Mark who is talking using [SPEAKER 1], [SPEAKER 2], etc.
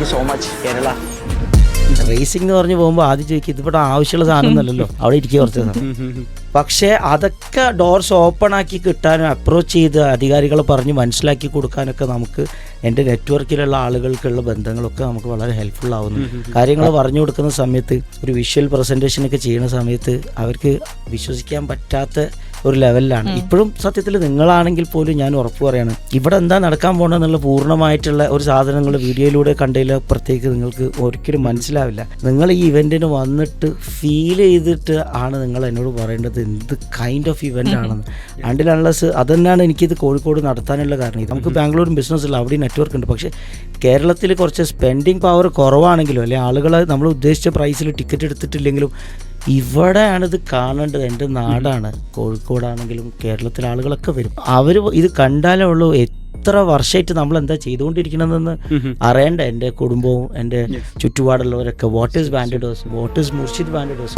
[SPEAKER 1] Thank you so much Kerala.
[SPEAKER 2] Racing എന്ന് പറഞ്ഞ് പോകുമ്പോൾ ആദ്യം ചോദിക്കും ഇതിവിടെ ആവശ്യമുള്ള സാധനം ഒന്നല്ലല്ലോ, അവിടെ ഇരിക്കുക കുറച്ച് സമയം. പക്ഷേ അതൊക്കെ ഡോർസ് ഓപ്പൺ ആക്കി കിട്ടാനും അപ്രോച്ച് ചെയ്ത് അധികാരികളെ പറഞ്ഞ് മനസ്സിലാക്കി കൊടുക്കാനൊക്കെ നമുക്ക് എൻ്റെ നെറ്റ്വർക്കിലുള്ള ആളുകൾക്കുള്ള ബന്ധങ്ങളൊക്കെ നമുക്ക് വളരെ ഹെൽപ്ഫുൾ ആവുന്നു. കാര്യങ്ങൾ പറഞ്ഞു കൊടുക്കുന്ന സമയത്ത് ഒരു വിഷ്വൽ പ്രസൻറ്റേഷനൊക്കെ ചെയ്യുന്ന സമയത്ത് അവർക്ക് വിശ്വസിക്കാൻ പറ്റാത്ത ഒരു ലെവലിലാണ് ഇപ്പോഴും. സത്യത്തിൽ നിങ്ങളാണെങ്കിൽ പോലും ഞാൻ ഉറപ്പ് പറയാണ്, ഇവിടെ എന്താ നടക്കാൻ പോകണമെന്നുള്ള പൂർണ്ണമായിട്ടുള്ള ഒരു സാധനങ്ങൾ വീഡിയോയിലൂടെ കണ്ടതിലപ്പുറത്തേക്ക് നിങ്ങൾക്ക് ഒരിക്കലും മനസ്സിലാവില്ല. നിങ്ങൾ ഈ ഇവൻറ്റിന് വന്നിട്ട് ഫീൽ ചെയ്തിട്ട് ആണ് നിങ്ങൾ എന്നോട് പറയേണ്ടത് എന്ത് കൈൻഡ് ഓഫ് ഇവൻ്റ് ആണെന്ന്. ആൻഡിൽ അൺലെസ് അതുതന്നെയാണ് എനിക്കിത് കോഴിക്കോട് നടത്താനുള്ള കാരണം. നമുക്ക് ബാംഗ്ലൂരും ബിസിനസ് ഇല്ല, അവിടെ നെറ്റ്വർക്ക് ഉണ്ട്. പക്ഷേ കേരളത്തിൽ കുറച്ച് സ്പെൻഡിങ് പവർ കുറവാണെങ്കിലും അല്ലെങ്കിൽ ആളുകൾ നമ്മൾ ഉദ്ദേശിച്ച പ്രൈസിൽ ടിക്കറ്റ് എടുത്തിട്ടില്ലെങ്കിലും ഇവിടെയാണിത് കാണേണ്ടത്. എൻ്റെ നാടാണ് കോഴിക്കോടാണെങ്കിലും കേരളത്തിലെ ആളുകളൊക്കെ വരും. അവർ ഇത് കണ്ടാലേ ഉള്ളൂ എത്ര വർഷമായിട്ട് നമ്മൾ എന്താ ചെയ്തുകൊണ്ടിരിക്കണമെന്ന് അറിയേണ്ട. എൻ്റെ കുടുംബവും എൻ്റെ ചുറ്റുപാടുള്ളവരൊക്കെ what is Bandidos, what is Murshid Bandidos.